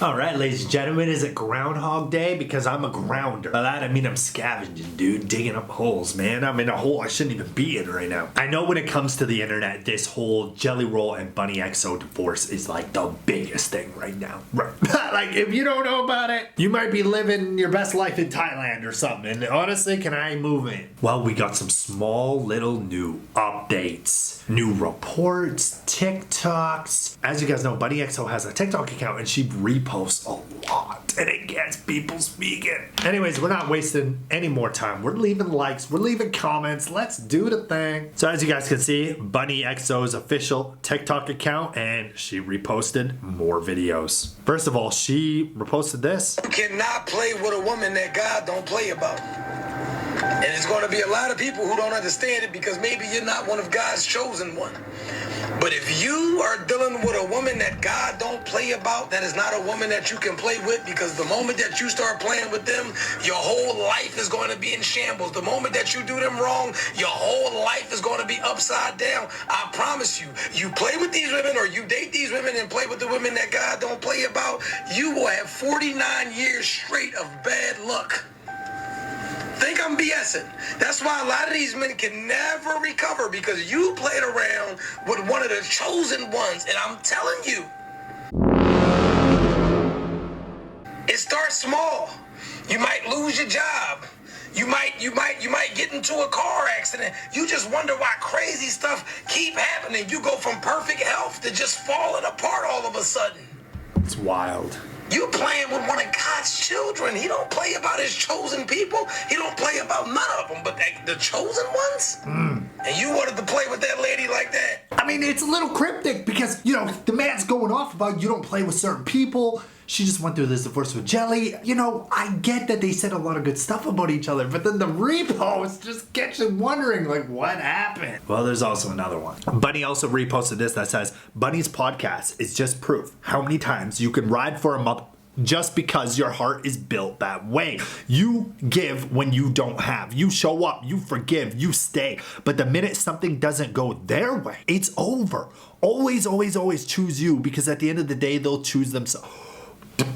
Alright, ladies and gentlemen, is it Groundhog Day? Because I'm a grounder. By that I mean I'm scavenging, dude, digging up holes, man. I'm in a hole I shouldn't even be in right now. I know when it comes to the internet, this whole Jelly Roll and Bunnie XO divorce is like the biggest thing right now. Right. Like, if you don't know about it, you might be living your best life in Thailand or something. And honestly, can I move in? Well, we got some small little new updates, new reports, TikToks. As you guys know, Bunnie XO has a TikTok account and she reposts a lot and it gets people speaking. Anyways, we're not wasting any more time. We're leaving likes, we're leaving comments. Let's do the thing. So as you guys can see, Bunnie XO's official TikTok account, and she reposted more videos. First of all, she reposted this. You cannot play with a woman that God don't play about. And there's going to be a lot of people who don't understand it because maybe you're not one of God's chosen one. But if you are dealing with a woman that God don't play about, that is not a woman that you can play with, because the moment that you start playing with them, your whole life is going to be in shambles. The moment that you do them wrong, your whole life is going to be upside down. I promise you, you play with these women or you date these women and play with the women that God don't play about, you will have 49 years straight of bad luck. Think I'm BSing. That's why a lot of these men can never recover, because you played around with one of the chosen ones. And I'm telling you, it starts small. You might lose your job. You might get into a car accident. You just wonder why crazy stuff keep happening. You go from perfect health to just falling apart all of a sudden. It's wild. You playing with one of God's children. He don't play about his chosen people. He don't play about none of them, but the chosen ones? And you wanted to play with that lady like that? I mean, it's a little cryptic because, you know, the man's going off about you don't play with certain people. She just went through this divorce with Jelly. You know, I get that they said a lot of good stuff about each other, but then the repost just gets you wondering, like, what happened? Well, there's also another one. Bunnie also reposted this that says, Bunnie's podcast is just proof how many times you can ride for a month just because your heart is built that way. You give when you don't have. You show up, you forgive, you stay. But the minute something doesn't go their way, it's over. Always, always, always choose you, because at the end of the day, they'll choose themselves.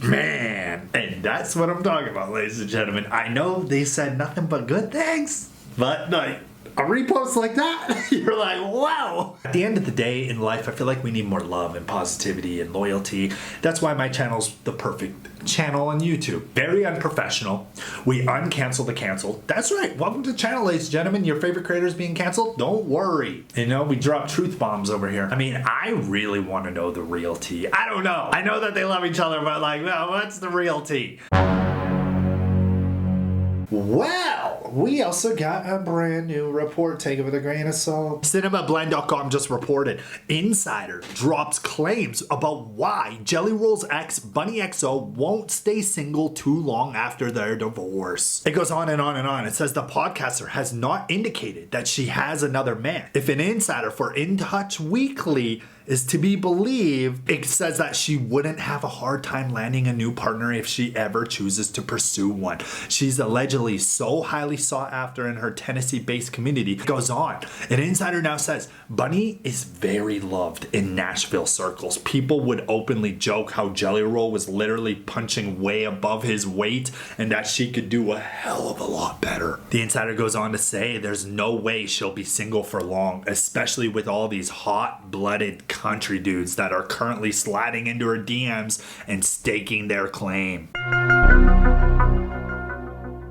Man, and that's what I'm talking about, ladies and gentlemen. I know they said nothing but good things, but like a repost like that, you're like, wow. At the end of the day in life, I feel like we need more love and positivity and loyalty. That's why my channel's the perfect channel on YouTube. Very unprofessional. We uncancel the canceled. That's right. Welcome to the channel, ladies and gentlemen. Your favorite creators being canceled? Don't worry. You know, we drop truth bombs over here. I mean, I really want to know the real tea. I don't know. I know that they love each other, but like, well, what's the real tea? Well, we also got a brand new report. Take it with a grain of salt. CinemaBlend.com just reported Insider drops claims about why Jelly Roll's ex Bunnie XO won't stay single too long after their divorce. It goes on and on and on. It says the podcaster has not indicated that she has another man. If an insider for In Touch Weekly is to be believed, it says that she wouldn't have a hard time landing a new partner if she ever chooses to pursue one. She's allegedly so highly sought after in her Tennessee-based community. It goes on. An insider now says Bunnie is very loved in Nashville circles. People would openly joke how Jelly Roll was literally punching way above his weight and that she could do a hell of a lot better. The insider goes on to say there's no way she'll be single for long, especially with all these hot-blooded country dudes that are currently sliding into her DMs and staking their claim.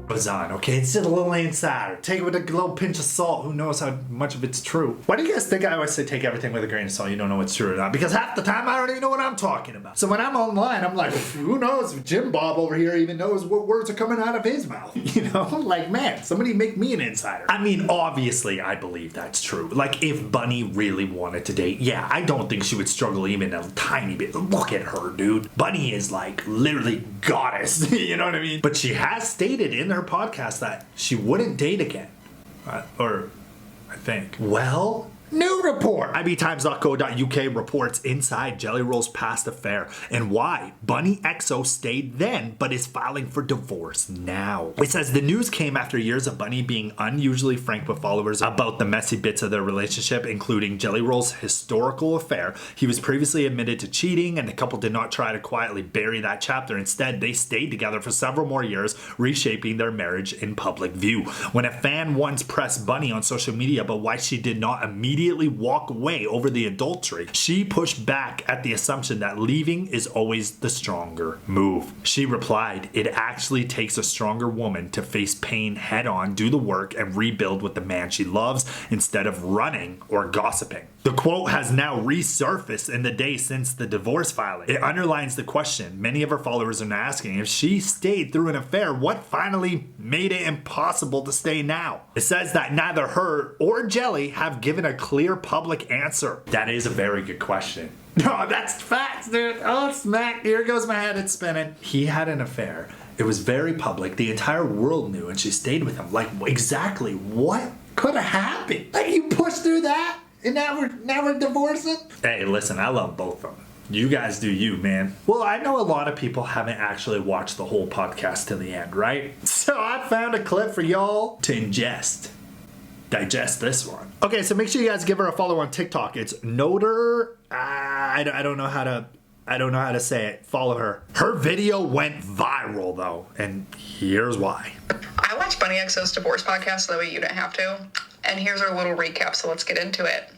Goes on, okay? It's just a little insider. Take it with a little pinch of salt. Who knows how much of it's true? Why do you guys think I always say take everything with a grain of salt? You don't know what's true or not. Because half the time I don't even know what I'm talking about. So when I'm online, I'm like, who knows if Jim Bob over here even knows what words are coming out of his mouth? You know? Like, man, somebody make me an insider. I mean, obviously, I believe that's true. Like, if Bunnie really wanted to date, yeah, I don't think she would struggle even a tiny bit. Look at her, dude. Bunnie is like literally goddess. You know what I mean? But she has stated in her podcast that she wouldn't date again. Or I think. Well, New report. IBTimes.co.uk reports inside Jelly Roll's past affair and why Bunnie XO stayed then but is filing for divorce now. It says the news came after years of Bunnie being unusually frank with followers about the messy bits of their relationship, including Jelly Roll's historical affair. He was previously admitted to cheating, and the couple did not try to quietly bury that chapter. Instead, they stayed together for several more years, reshaping their marriage in public view. When a fan once pressed Bunnie on social media about why she did not immediately walk away over the adultery, she pushed back at the assumption that leaving is always the stronger move. She replied, "It actually takes a stronger woman to face pain head on, do the work, and rebuild with the man she loves instead of running or gossiping." The quote has now resurfaced in the days since the divorce filing. It underlines the question many of her followers are now asking: if she stayed through an affair, what finally made it impossible to stay now? It says that neither her or Jelly have given a clear public answer. That is a very good question. No, that's facts, dude. Oh, smack. Here goes my head. It's spinning. He had an affair. It was very public. The entire world knew, and she stayed with him. Like, exactly what could have happened? Like, you pushed through that? And now we're divorcing? Hey, listen, I love both of them. You guys do you, man. Well, I know a lot of people haven't actually watched the whole podcast to the end, right? So I found a clip for y'all to digest this one. Okay, so make sure you guys give her a follow on TikTok. It's Noter. I don't know how to say it. Follow her. Her video went viral though, and here's why. I watched Bunnie XO's divorce podcast so that way you don't have to. And here's our little recap, so let's get into it.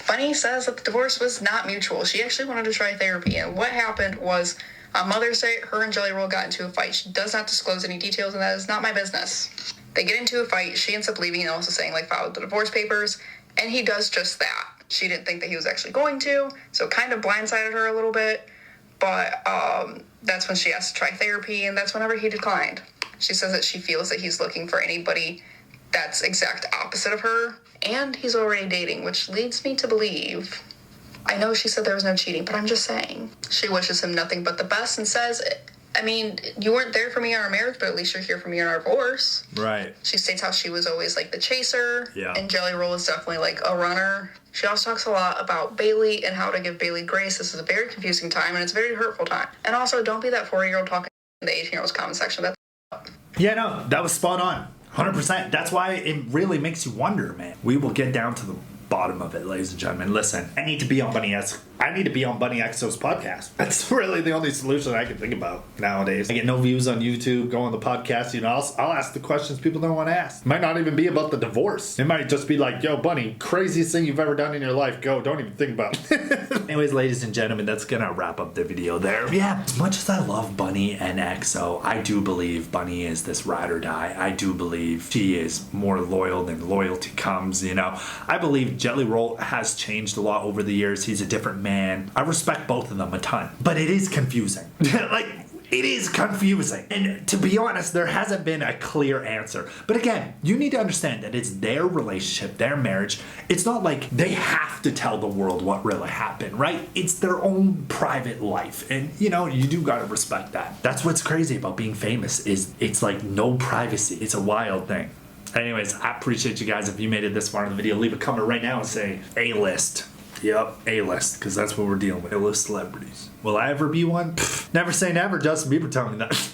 Bunnie says that the divorce was not mutual. She actually wanted to try therapy, and what happened was on Mother's Day, her and Jelly Roll got into a fight. She does not disclose any details, and that is not my business. They get into a fight. She ends up leaving and also saying, file the divorce papers, and he does just that. She didn't think that he was actually going to, so it kind of blindsided her a little bit, but that's when she asked to try therapy, and that's whenever he declined. She says that she feels that he's looking for anybody that's exact opposite of her, and he's already dating, which leads me to believe, I know she said there was no cheating, but I'm just saying, she wishes him nothing but the best and says, I mean, you weren't there for me in our marriage, but at least you're here for me in our divorce. Right. She states how she was always the chaser, yeah. And Jelly Roll is definitely a runner. She also talks a lot about Bailey and how to give Bailey grace. This is a very confusing time, and it's a very hurtful time. And also, don't be that 4-year-old talking in the 18-year-olds comment section. Yeah, no, that was spot on. 100%. That's why it really makes you wonder, man. We will get down to the bottom of it, ladies and gentlemen. Listen, I need to be on Bunnie XO's podcast. That's really the only solution I can think about nowadays. I get no views on YouTube. Go on the podcast. I'll ask the questions people don't want to ask. It might not even be about the divorce. It might just be yo, Bunnie, craziest thing you've ever done in your life. Go. Don't even think about it. Anyways, ladies and gentlemen, that's gonna wrap up the video there. Yeah, as much as I love Bunnie and XO, I do believe Bunnie is this ride or die. I do believe she is more loyal than loyalty comes. I believe Jelly Roll has changed a lot over the years. He's a different man. I respect both of them a ton, but it is confusing. It is confusing. And to be honest, there hasn't been a clear answer. But again, you need to understand that it's their relationship, their marriage. It's not like they have to tell the world what really happened, right? It's their own private life. And you do gotta respect that. That's what's crazy about being famous is it's no privacy. It's a wild thing. Anyways, I appreciate you guys. If you made it this far in the video, leave a comment right now and say A-list. Yep, A-list, because that's what we're dealing with. A-list celebrities. Will I ever be one? Never say never. Justin Bieber told me that.